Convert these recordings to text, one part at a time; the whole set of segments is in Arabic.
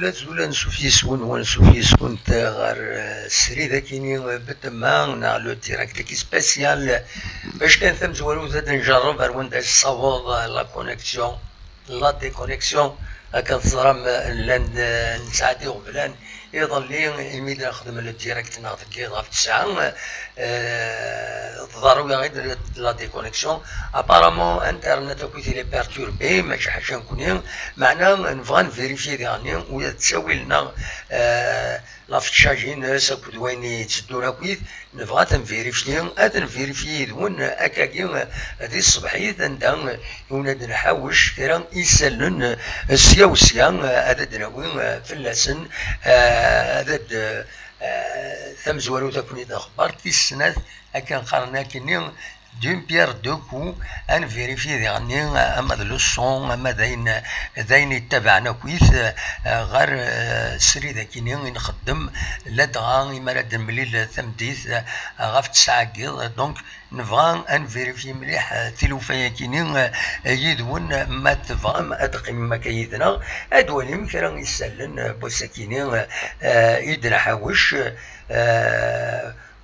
أزول نشوف يسون ونشوف يسون غير السري ذاكيني بالتما نعلو ديراكت سبيسيال باش كان ثم زوالو زاد نجرب هرون داش الصواب لا كونيكسيون لا ديكونيكسيون هكا تزرم لان نساعدي غبلان يظل لي الميدا نخدم الديراكت ناخذ كي غاف 9 ضروري غير لا ديكونيكسيون ابارامون انترنت كويتي لي بيرتوربي ماشي حاجه نكون معناه نبغى نفيريفي يعني ويا تساوي لنا لافيتشاجين ساكو دويني تسدونا كويت نبغى تنفيريفي هذا نفيريفي دون اكاكي هذه الصبحيت عندها يوناد نحوش كرا يسالن السيا وسيا هذا دراوي في اللسن هذا ثم زوالو تكوني اخبار في السنه هكا قرنا كني دون بيير دو كو ان فيريفي يعني اما لو سون اما داين يتبعنا كويس غير سري ذاكيني نخدم لا دغا يمرد مليل ثمديث غاف 9 كيض دونك نبغى ان فيريفي مليح تلوفايا كيني يدون ما تبغى ما ادقي ما كيدنا ادوالي كرا يسالن بوساكيني يدنا حاوش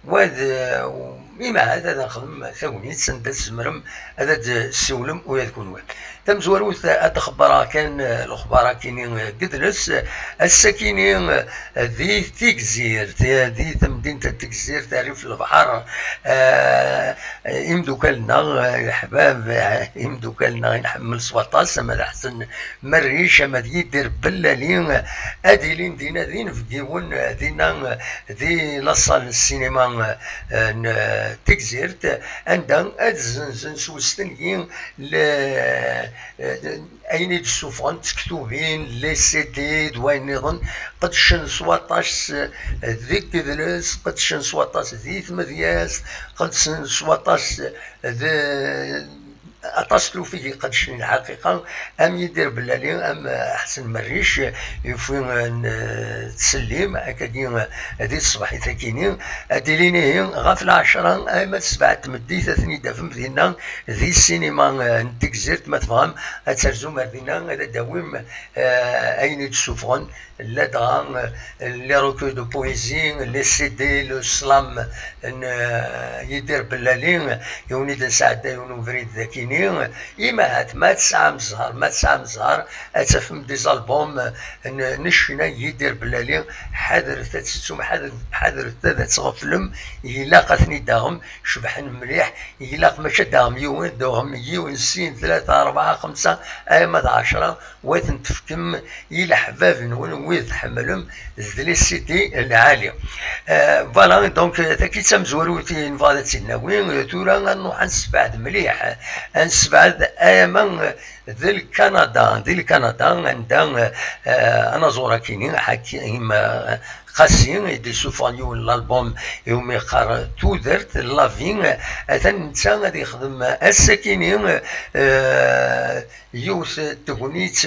وهذا بما هذا نخدم ثونيت سندس مرم هذا السولم ويكون وين تم زواروث أتخبر كان الأخبار كيني قدرس السكيني ذي تكزير ذي تمدينة تكزير تعرف البحر يمدو كلنا الحباب يمدو كلنا نحمل 17 ما أحسن مريش ما يدير بلالين أديلين دينا ذين في ديون دينا ذي لصال السينما تكزيرت عندها أدزن سوستنين أين السفن مكتوبين لي سي دي دوين نظن قدشن 17 ذيك دلس قدشن 17 ذي ثمذياس قدشن 17 أتصلوا فيه قدشن الحقيقة أم يدير بلالي أم أحسن مريش يفين تسليم أكاديم هذه الصباح ثاكيني أديليني غاف 10 أما 7 مديثة ثني دافم دينا ذي السينما نتكزرت ما تفهم أترزو مردينا هذا داوم أين تسوفون لا دغا لي روكو دو بويزي لي سي دي لو سلام يدير بلالي يوني نساعد يونو فريد ذاكيني إما هات ما تسعى مزهر أتفهم دي زالبوم نشنا يدير بلالي حذر تتسوم حذر تتغفلم يلاقتني داهم شبحن مليح يلاق ماشي داهم يوين دوهم يوين سين 3 4 5 أيما 10 ويثن تفكم إلى حباب نون ويث حملهم ذلي سيتي العالية فوالا دونك تاكي تمزوروتي نفاضت النوين تورا نروح نسبعد مليح نسبعد أيما ذي الكندا عندها أنا زورا كيني حكيم قاسين يدي سوفانيو الالبوم يوم يقار تو درت لافين اثن نتا غادي يخدم السكينين يوث تغنيت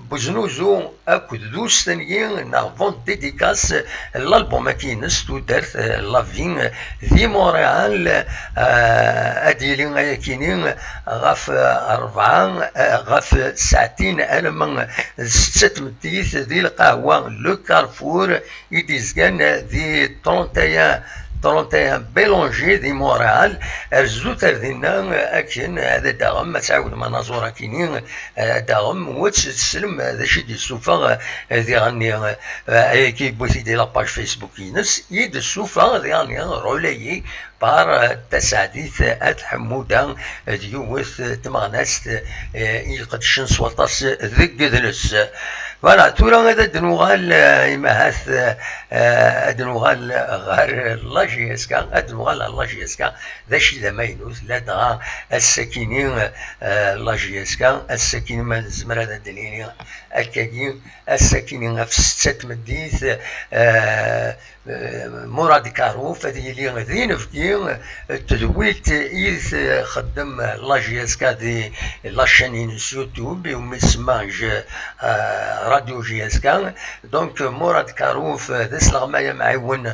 بوزنوزو اكد دوس ثانيين نافون ديديكاس الالبوم كينس تو درت لافين ذي مونريال اديلين اياكينين غاف 4 غاف ساعتين المن 6 مديث ذي القهوه لو كارفور يديزكان ذي 31 بيلونجي دي مورال الزوتر دينا اكن هذا داغم ما تعاود مناظور كينين داغم وتسلم هذا شي دي السوفا هذه غني كي بوثي دي لاباج فيسبوك ينس يد السوفا يعني رولايي بار تسعديث الحمودة ديوث تمغناست يقدشن سوطاس ذك دلس فوالا تورا هذا دنوغال إماهاث دنوغال غير لاجيسكا دنوغال لاجيسكا ذا شي ذا ماينوث لا دغا السكينين لاجيسكا السكين ما زمر هذا الدليل أكاكين السكينين في ستة مديث مراد كاروف هذه اللي ذين فكين تدويت إيث خدم لاجيسكا دي لاشين يوتيوب ومسماج راديو جيسكا دونك مراد كاروف ذا سلغمايا معاون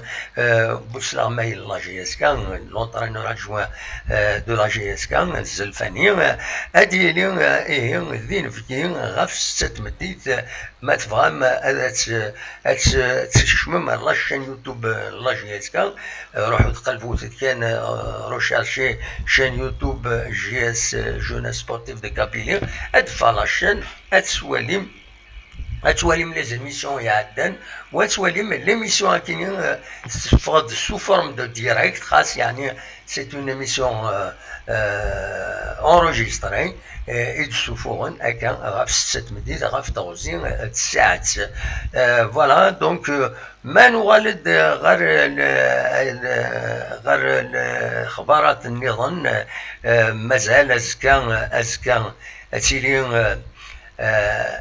بوسلغمايا لاجيسكا لونطرينور ادجوان دو لاجيسكا الزلفاني هذه اللي ذين فكين غاف ستة مديث ما تفهم تشمم لاشين يوتيوب لاجيسكا روحوا تقلبوا كان روشارشي شين يوتيوب جي اس جوناس سبورتيف دو كابيلي ادفع لاشين اتواليم لي زيميسيون يعدن واتواليم ليميسيون كاينين سو فورم دو ديريكت خاص يعني سي اون ايميسيون enregistré يتشوفون هكا غاف 6 مدينة غاف توزين تساعد فوالا دونك ما نغالد غير الخبارات النظام مازال أزكى أتيلي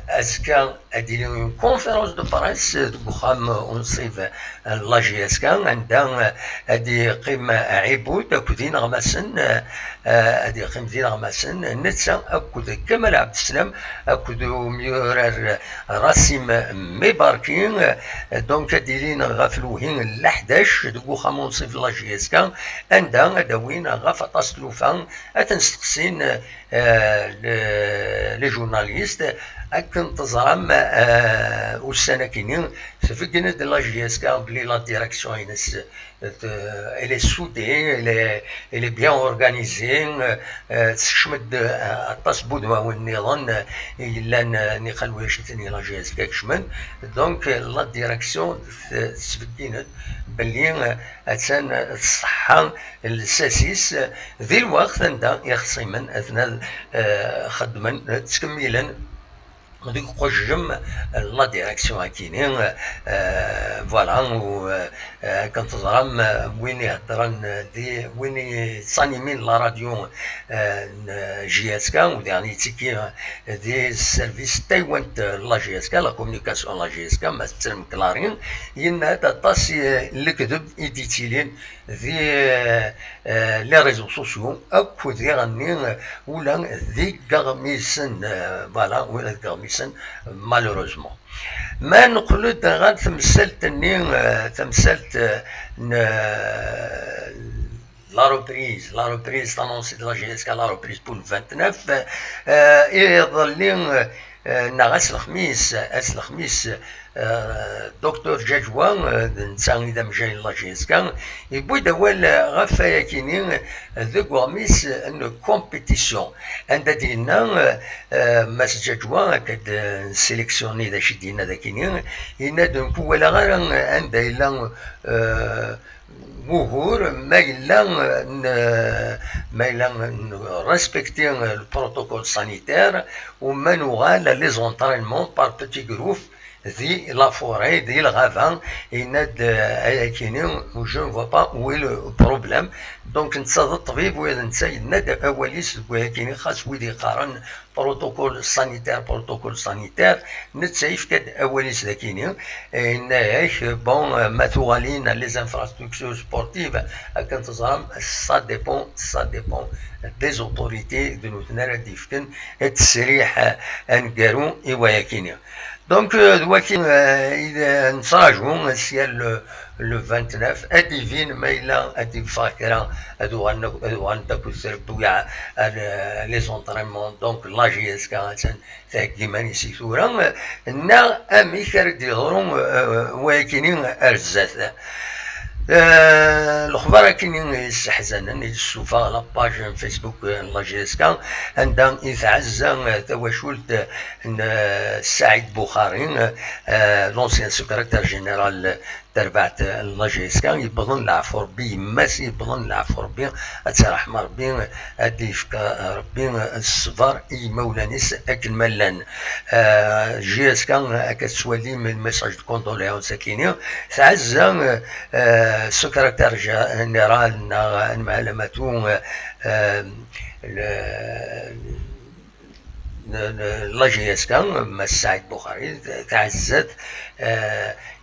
أزكى أدير كونفيرونس دو بريس بوخام ونصيف لاجيسكا عندها أدي قيمة عيبود أكودين غماسن أدي قيمة دين غماسن نتسا أكود كمال عبد السلام أكود ميورر راسم ميباركين دونك أديرين غافلوهين لحداش بوخام ونصيف لاجيسكا عندها أدوين غاف تصلوفان أتنستقسين لي جورناليست أكن تزرم والسنة سفكنا de la GSK بلي لا ديريكسيون ينس elle est soudée, elle est bien organisée تشمد التصبود والنظام إلا نخلوها شتني لا GSK كشمن دونك لا ديريكسيون سفكنا بلي أتسان الصحة الساسيس ذي الوقت عندها يخصيمن أثناء خدما تكملا ديك قجم لا ديريكسيون كاينين فوالا و كنتظرم وين يهضرن دي وين تصانيمين لا راديو جي اس كا وديعني تيكي دي سيرفيس تايوان لا جي اس كا لا كومونيكاسيون لا جي اس كا ما تسلم كلارين ين هذا طاسي الكذب ايديتيلين ذي لي ريزو سوسيو اكو ذي غني ولا ذي كاغميسن فوالا ولا كاغميسن مالوروزمون ما نقول غير تمثلت la reprise annoncée de la GSK, la reprise pour le 29 يظل ناس الخميس دكتور جاجوان نسان إذا مجاي لا جيسكا يبوي دوال غفايا كينين ذوك غميس أنو كومبيتيسيون عند دينا ماس جاجوان كاد نسيليكسيوني دا شي دينا دا كينين ينادو نكو ولا غير عند إلا مهور ما إلا ريسبكتي البروتوكول سانيتير وما نوغال لي زونطرينمون بار بوتي جروب ذي لا فوري ذي الغابة يناد كاينين و جو نفوا با وي لو بروبليم دونك نتصاد الطبيب وإذا نتا يناد أوليس كاينين خاص ويدي يقارن بروتوكول سانيتير نتا يفكاد أوليس ذا كاينين نايك بون ما توغالين لي انفراستركتور سبورتيف هاكا تزرم سا ديبون دي اوتوريتي دو نوتنارا ديفكن التسريح انكارو إيوايا كاينين دونك دواكي إذا نتراجعو سيال لو 29 أديفين ما إلا أدي فاكرة أدوغان داكو سربويا لي زونطرينمون دونك لا جي اس كا تاكي ماني سيثورا نا أمي كاردي غرون واكينين أرزات الأخبار كاينين يستحزنن يشوفا لاباج فيسبوك لا جي اس كا عندها يتعزى تواشولت سعيد بوخاري لونسيان سكرتير جينيرال تربعت لاجيسكا يبغون العفو ربي يماس يبغون العفو ربي اترحم ربي اديفك ربي الصبر اي مولانيس اكل ملان جيسكا كتسوالي من الميساج دو كوندوليون ساكيني تعزا سكرتير جنرال المعلماتو لاجيسكا مساعد بخاري تعزت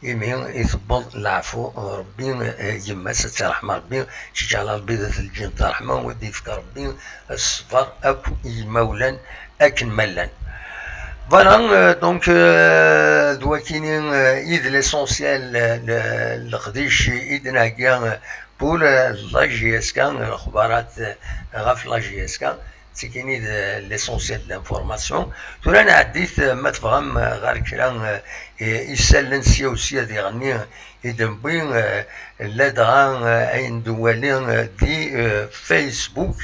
يمين يثبط العفو ربي يماس ترحم ربي شجال البيضة الجن ترحمه ودي فك ربي الصبر اكو يمولان اكن ملان فوالا دونك دوا كاينين ايد ليسونسيال القديش ايدنا كاع بول لاجيسكا الاخبارات غاف لاجيسكا تكيني ليسونسيال دانفورماسيون تورا انا عديت ما تفهم غير كلام يسالن سياسيه ديالني يدنبي لا دغا اين دوالين دي فيسبوك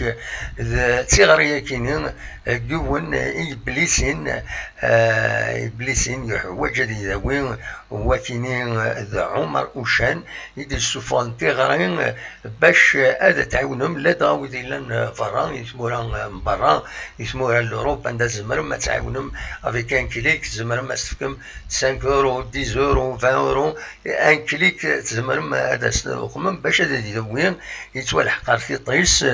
تيغريا كاينين دون ابليسين ابليسين يحوج داوين وكاينين ذا عمر وشان يدي السفان تيغرين باش هذا تعاونهم لا دغا وديلان فران يسموها برا يسموها لوروب عندها زمر ما تعاونهم افيك ان كليك زمر ما استفكم 5 اورو 10 اورو 20 اورو ان كليك تزمر ما هذا سنوكم باش هذا يدوين يتوالح قارتي طيس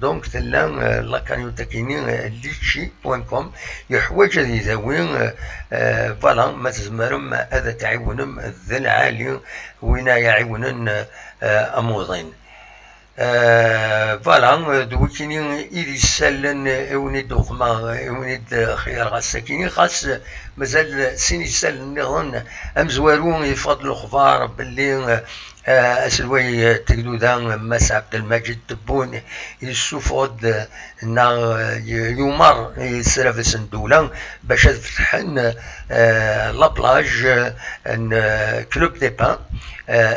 دونك تلا لا كانيوتا كاينين ليتشي بوان كوم يحوج هذا يدوين فوالا ما تزمرم هذا تعاونهم ذا العالي وين يعاونن اموضين فوالا دو كاينين إذ يسالن اونيد دوخما اونيد خيار غاسا كاينين خاص مازال سين يسالن نظن امزوارون يفضل الاخبار باللي اسلوي تقدودا ماس عبد المجيد تبون يسوفود نا يمر يسرف الدولة باش تفتحن لابلاج كلوب دي بان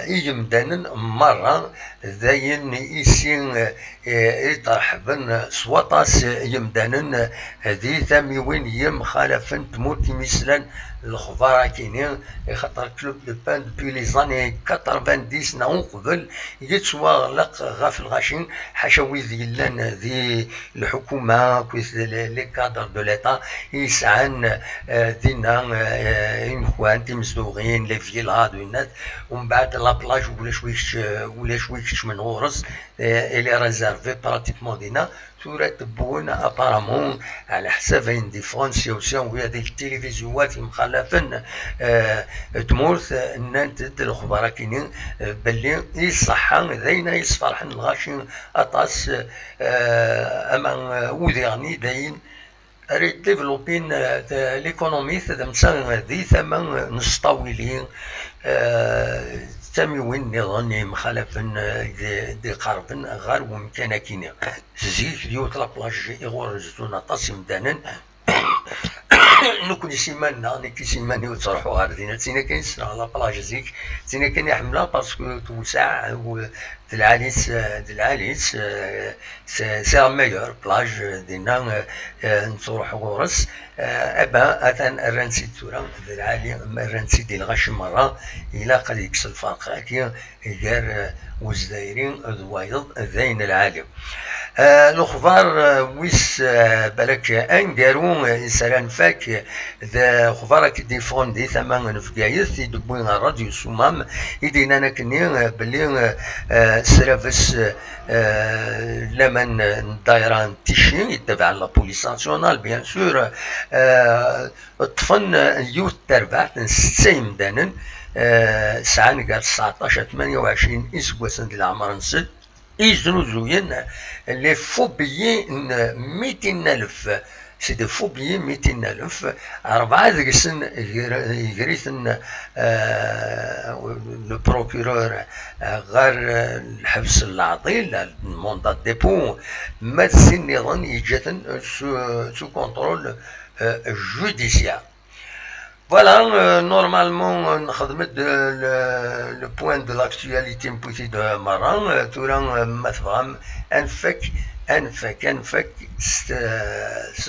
يمدانن مرة ذاين يسين يترحبن سواطاس يمدانن ذي ثاميوين يم خالفن تموت مثلا الخبراء كاينين خاطر كلوب دو بان دوبي لي زاني 90 ناو قبل يتسواغلق غاف الغاشين حاشاوي ذيلان ذي الحكومة كويس لي كادر دو ليتا يسعن دينا إخوان تمزدوغين لي فيلاد والناس ومن بعد لابلاج ولا شويش من غورس إلي ريزيرفي براتيكمون دينا ثورة تبون ابارامون على حساب ان ديفرونسياسيون ويا ديك التلفزيونات مخالفين تمورث ان تد الاخبار كاينين باللي يصحى داينا يصفرحن الغاشين اطاس اما وديرني داين ريت ديفلوبين ليكونومي تمسا ذي ثمن نسطاويلين تاميوين نظني مخالفن دي قربن غير ومكان كينا زيك ديوت لابلاج يغور زتونا طاسم دانن نكون سيمانا نكي سيماني وتروحوا غاردين تينا كاين سنا لابلاج زيك تينا كاين يحملها باسكو توسع دلعاليس سي ميور بلاج دينا نروحوا غورس ابا اثن الرنسي تورا العالي الرنسي ديال غاش مره الى قد يكسر الفرق كي غير وزدايرين ذوايض ذين العالم الاخبار ويس بالك انقارو سران فاك ذا خبارك ديفوندي ثمان فكايث يدبوين الراديو سمام يدينا نكني بلي سرافس لمن دايران تيشين يتبع لا بوليس ناسيونال بيان سور طفن يوث تربعت نسيم دانن ساعة قال 19 28 اسبوع ديال العمر نسد يزنوزوين لي فوبيين 200,000 سي دي فوبيين 200,000 4 ذكسن يغريثن لو بروكورور غير الحبس العطيل الموندات ديبو ما تسن نظن يجاتن سو كونترول جوديسيال. Voilà, normalement, on a le point de l'actualité de Maran, tout le monde, un fait أنفك ست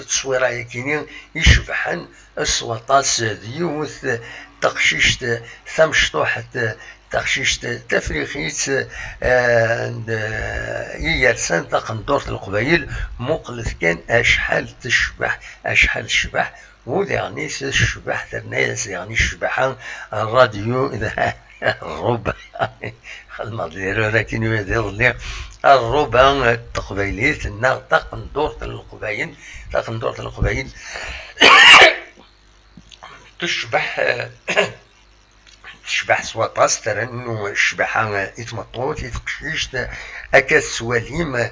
تصويرة يكينين يشبحن السوطاس ديوث تقشيشت ثمشطوحة تقشيشت تفريخيت يرسن تقندورة القبايل مقلث كان أشحال تشبح أشحال تشبح ويعني الشبح الناس يعني الشبحان الراديو الربع المضير لكن يدير الربع التقبيليت النار تقندورة القبايل تقندورة القبايل تشبح سواطاس ترى انه الشبحة يتمطوط يتقشيش اكاس سواليم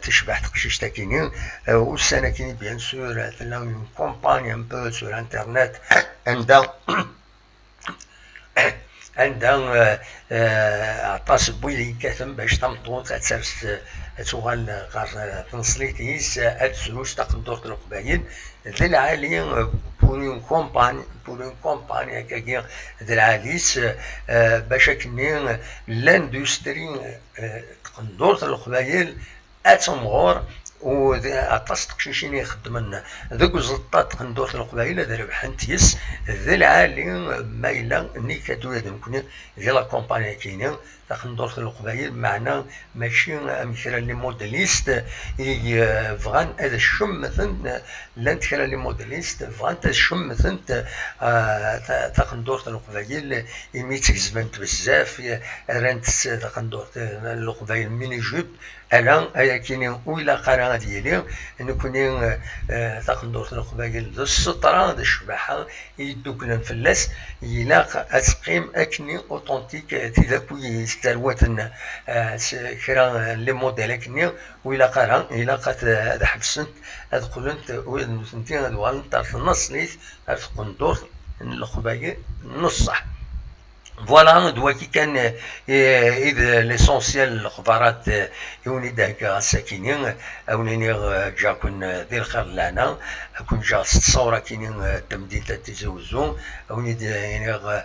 تشبح تقشيش تاكينين والسنة كيني بيان سور تلاقي كومباني ان بو سور انترنت عندها عطاس بويلي كاتم باش تمطوط تسرس تغال غار تنصليتيس تسلوش تقدر القبايل ذي العالي بورين كومباني هكاكيا ذي العاليس باش كنين لاندستري تقدر القبايل اتمغور وعطاس تقشيشين يخدمن ذوك الزلطات تقندور القبايل هذا ربحنتيس ذي العالي مايلا نيكادو يدنكوني ذي لا كومباني كاينين تقندور القبايل معنا ماشي مثلا لي موديليست فغان هذا الشمثن لانت كرا لي موديليست فغان الشمثن تقندور القبايل يميتك زبنت بزاف رانت تقندور القبايل ميني جوب الان هيا كاينين ويلا قرا ديالي نكونين تقندور القبايل ذو السطرة ذو الشباحة يدوكنا فلاس يلاق اتقيم اكني اوتونتيك تيداكوي ستارواتنا كرا لي موديل كني ويلا قرا إلا قات هذا حبسنت هذا قلنت وينتي هذا والنت في النص ليت هذا قندور القبايل نصح فوالا دواكي كان إذا ليسونسيال الخبارات يوني داكا ساكنين أونيني جا كون دير خير لنا كون جا صورة كينين تمديد تزوزون أوني يعني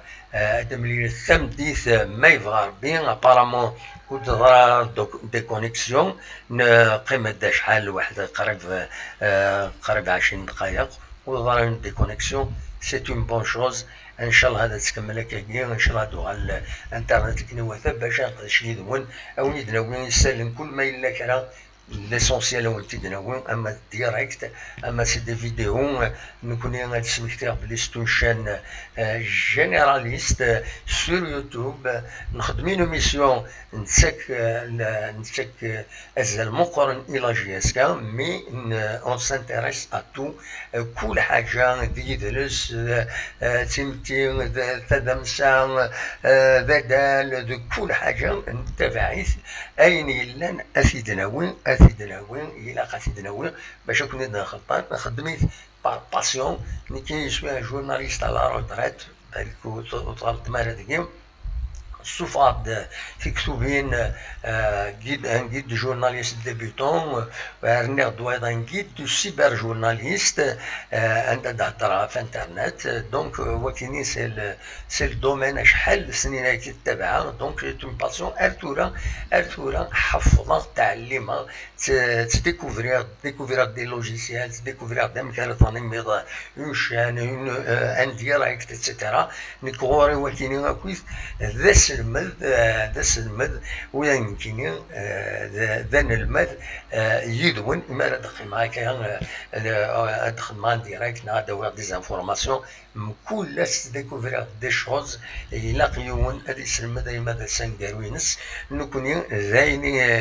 تملي التمديد ما يبغى ربي أبارامون ودرا دي كونيكسيون قيمة دا شحال واحد قريب 20 دقائق ودرا دي كونيكسيون سي اون بون شوز ان شاء الله هذا تكمل هكاكيا ان شاء الله دوغا الانترنت كنوثا باش نقدرش يدون او ندناوين يسلم كل ما الا كرا ليسونسيال وين تدناوين اما ديريكت اما سي دي فيديو نكوني غنسمكتيها بلي ستون شان جينيراليست سور يوتيوب نخدمين ميسيون نتسك ازال مقارن الى جي اس كا مي اون سانتيريس ا تو كل حاجه ديدلس تيمتي تدمسا بدال دو كل حاجه نتبعيث اين يلان اثيدناوين الى قاثيدناوين باش نكون نخدميت بار باسيون نكي شويه جورناليست على روتريت بالكو طلبت مرة الصفات في كتبين ان جيد جورناليست ديبيتون وارنيغ دويضا جيد دو سيبر جورناليست عندها تهضر في انترنت دونك وكيني سي الدومين شحال سنين كتابعها دونك سي اون باسيون ارتورا حفظها تعلمها découvrir des logiciels, découvrir des mécanismes, une chaîne, un direct, etc. نكوري وكيني أكويس ذس المد وين كيني ذن المد يدون ما دخل معاك دخل معاك ديريكت نعدوا دي انفورماسيون كل لاس ديكوفرير دي شوز يلاقيون هذه السلمة دايما هذا سانكاروينس نكوني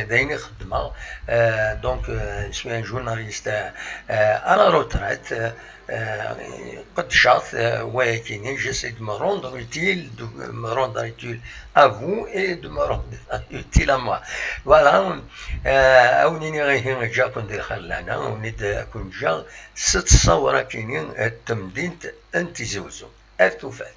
دايني خدمة دونك شوية جورناليست على روتريت قد شاط ولكن j'essaie de me rendre utile à vous et de me rendre utile à moi voilà أونيني غير جا كون دير خلانا ونيد أكون جا ست صورة كاينين التمدين انت زوزو ارتفات